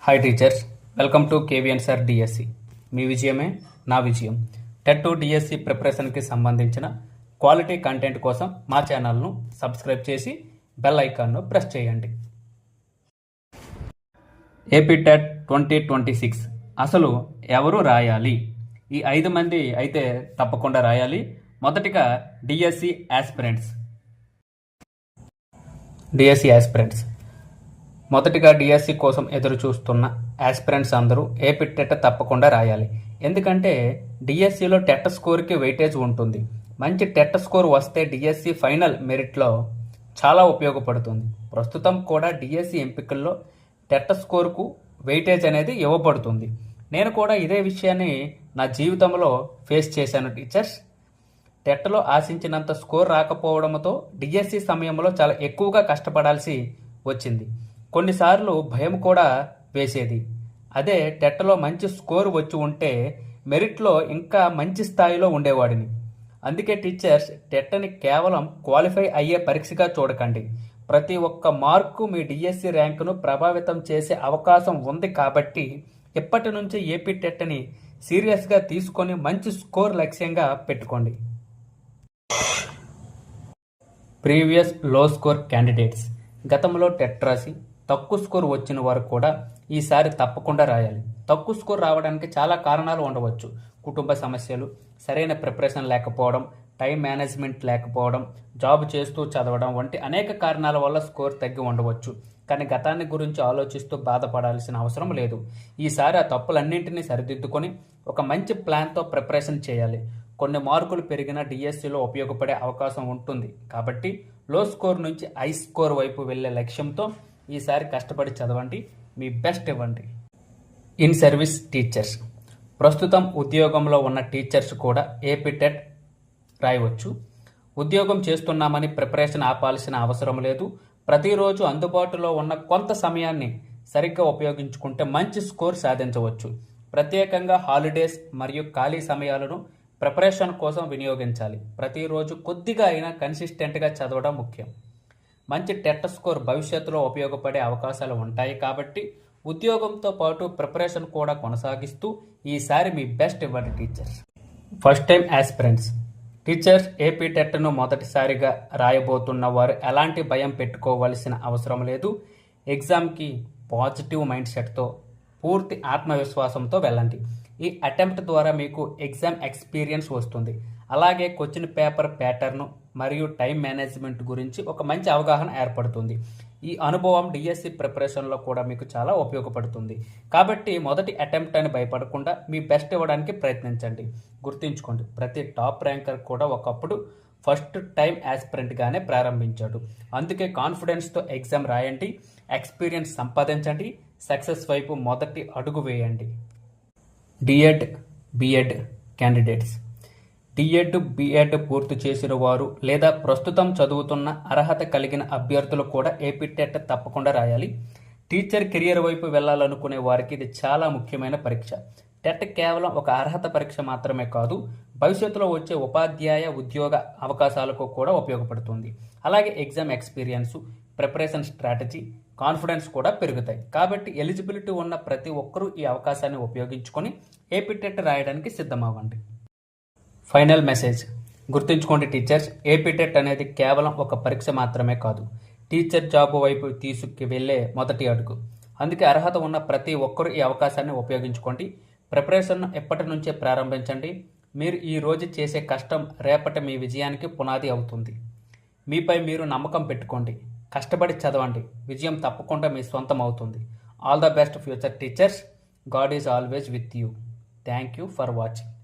Hi teachers, welcome to KVN sir DSC. మీ విజయమే నా విజయం. టెట్ టు డిఎస్సి ప్రిపరేషన్కి సంబంధించిన క్వాలిటీ కంటెంట్ కోసం మా ఛానల్ను సబ్స్క్రైబ్ చేసి బెల్ ఐకాన్ను ప్రెస్ చేయండి. ఏపీ టెట్ 2026 అసలు ఎవరు రాయాలి? ఈ 5 మంది అయితే తప్పకుండా రాయాలి. మొదటిగా డిఎస్సి ఆస్పిరెంట్స్. మొదటిగా డిఎస్సి కోసం ఎదురు చూస్తున్న ఆస్పిరెంట్స్ అందరూ ఏపీ టెట్ తప్పకుండా రాయాలి. ఎందుకంటే డిఎస్సిలో టెట్ స్కోర్కి వెయిటేజ్ ఉంటుంది. మంచి టెట్ స్కోర్ వస్తే డిఎస్సి ఫైనల్ మెరిట్లో చాలా ఉపయోగపడుతుంది. ప్రస్తుతం కూడా డిఎస్సి ఎంపికల్లో టెట్ స్కోర్కు వెయిటేజ్ అనేది ఇవ్వబడుతుంది. నేను కూడా ఇదే విషయాన్ని నా జీవితంలో ఫేస్ చేశాను టీచర్స్. టెట్లో ఆశించినంత స్కోర్ రాకపోవడంతో డిఎస్సి సమయంలో చాలా ఎక్కువగా కష్టపడాల్సి వచ్చింది. కొన్నిసార్లు భయం కూడా వేసేది. అదే టెట్లో మంచి స్కోర్ వచ్చి ఉంటే మెరిట్లో ఇంకా మంచి స్థాయిలో ఉండేవాడిని. అందుకే టీచర్స్, టెట్ని కేవలం క్వాలిఫై అయ్యే పరీక్షగా చూడకండి. ప్రతి ఒక్క మార్కు మీ డిఎస్సి ర్యాంకును ప్రభావితం చేసే అవకాశం ఉంది. కాబట్టి ఇప్పటి నుంచి ఏపీ టెట్ని సీరియస్గా తీసుకొని మంచి స్కోర్ లక్ష్యంగా పెట్టుకోండి. ప్రీవియస్ లో స్కోర్ క్యాండిడేట్స్. గతంలో టెట్ రాసి తక్కువ స్కోర్ వచ్చిన వారు కూడా ఈసారి తప్పకుండా రాయాలి. తక్కువ స్కోర్ రావడానికి చాలా కారణాలు ఉండవచ్చు. కుటుంబ సమస్యలు, సరైన ప్రిపరేషన్ లేకపోవడం, టైం మేనేజ్మెంట్ లేకపోవడం, జాబ్ చేస్తూ చదవడం వంటి అనేక కారణాల వల్ల స్కోర్ తగ్గి ఉండవచ్చు. కానీ గతాన్ని గురించి ఆలోచిస్తూ బాధపడాల్సిన అవసరం లేదు. ఈసారి ఆ తప్పులన్నింటినీ సరిదిద్దుకొని ఒక మంచి ప్లాన్తో ప్రిపరేషన్ చేయాలి. కొన్ని మార్కులు పెరిగిన డిఎస్సిలో ఉపయోగపడే అవకాశం ఉంటుంది. కాబట్టి లో స్కోర్ నుంచి హై స్కోర్ వైపు వెళ్లే లక్ష్యంతో ఈసారి కష్టపడి చదవండి, మీ బెస్ట్ ఇవ్వండి. In service teachers. ప్రస్తుతం ఉద్యోగంలో ఉన్న టీచర్స్ కూడా ఏపీ టెట్ రాయవచ్చు. ఉద్యోగం చేస్తున్నామని ప్రిపరేషన్ ఆపాల్సిన అవసరం లేదు. ప్రతిరోజు అందుబాటులో ఉన్న కొంత సమయాన్ని సరిగ్గా ఉపయోగించుకుంటే మంచి స్కోర్ సాధించవచ్చు. ప్రత్యేకంగా హాలిడేస్ మరియు ఖాళీ సమయాలను ప్రిపరేషన్ కోసం వినియోగించాలి. ప్రతిరోజు కొద్దిగా అయినా కన్సిస్టెంట్గా చదవడం ముఖ్యం. మంచి టెట్ స్కోర్ భవిష్యత్తులో ఉపయోగపడే అవకాశాలు ఉంటాయి. కాబట్టి ఉద్యోగంతో పాటు ప్రిపరేషన్ కూడా కొనసాగిస్తూ ఈసారి మీ బెస్ట్ ఇవ్వండి teachers. First time aspirants. Teachers, AP టెట్ను మొదటిసారిగా రాయబోతున్న వారు ఎలాంటి భయం పెట్టుకోవాల్సిన అవసరం లేదు. ఎగ్జామ్కి పాజిటివ్ మైండ్ సెట్తో, పూర్తి ఆత్మవిశ్వాసంతో వెళ్ళండి. ఈ అటెంప్ట్ ద్వారా మీకు ఎగ్జామ్ ఎక్స్పీరియన్స్ వస్తుంది. అలాగే క్వశ్చన్ పేపర్ ప్యాటర్న్ మరియు టైం మేనేజ్మెంట్ గురించి ఒక మంచి అవగాహన ఏర్పడుతుంది. ఈ అనుభవం డిఎస్సి ప్రిపరేషన్లో కూడా మీకు చాలా ఉపయోగపడుతుంది. కాబట్టి మొదటి అటెంప్ట్ అని భయపడకుండా మీ బెస్ట్ ఇవ్వడానికి ప్రయత్నించండి. గుర్తుంచుకోండి, ప్రతి టాప్ ర్యాంకర్ కూడా ఒకప్పుడు ఫస్ట్ టైం ఆస్పిరెంట్గానే ప్రారంభించాడు. అందుకే కాన్ఫిడెన్స్తో ఎగ్జామ్ రాయండి, ఎక్స్పీరియన్స్ సంపాదించండి, సక్సెస్ వైపు మొదటి అడుగు వేయండి. D Ed, B Ed candidates. D Ed, B Ed పూర్తి చేసిన వారు లేదా ప్రస్తుతం చదువుతున్న అర్హత కలిగిన అభ్యర్థులు కూడా ఏపీ టెట్ తప్పకుండా రాయాలి. టీచర్ కెరియర్ వైపు వెళ్లాలనుకునే వారికి ఇది చాలా ముఖ్యమైన పరీక్ష. టెట్ కేవలం ఒక అర్హత పరీక్ష మాత్రమే కాదు, భవిష్యత్తులో వచ్చే ఉపాధ్యాయ ఉద్యోగ అవకాశాలకు కూడా ఉపయోగపడుతుంది. అలాగే exam experience, preparation strategy, confidence కూడా పెరుగుతాయి. కాబట్టి ఎలిజిబిలిటీ ఉన్న ప్రతి ఒక్కరూ ఈ అవకాశాన్ని ఉపయోగించుకొని ఏపీ టెట్ రాయడానికి సిద్ధమవ్వండి. Final message. గుర్తుంచుకోండి టీచర్స్, ఏపీ టెట్ అనేది కేవలం ఒక పరీక్ష మాత్రమే కాదు, టీచర్ జాబ్ వైపు తీసుకు వెళ్లే మొదటి అడుగు. అందుకే అర్హత ఉన్న ప్రతి ఒక్కరూ ఈ అవకాశాన్ని ఉపయోగించుకోండి. ప్రిపరేషన్ను ఎప్పటి నుంచే ప్రారంభించండి. మీరు ఈ రోజు చేసే కష్టం రేపటి మీ విజయానికి పునాది అవుతుంది. మీపై మీరు నమ్మకం పెట్టుకోండి, కష్టపడి చదవండి. విజయం తప్పకుండా మీ సొంతం అవుతుంది. All the best future teachers. God is always with you. Thank you for watching.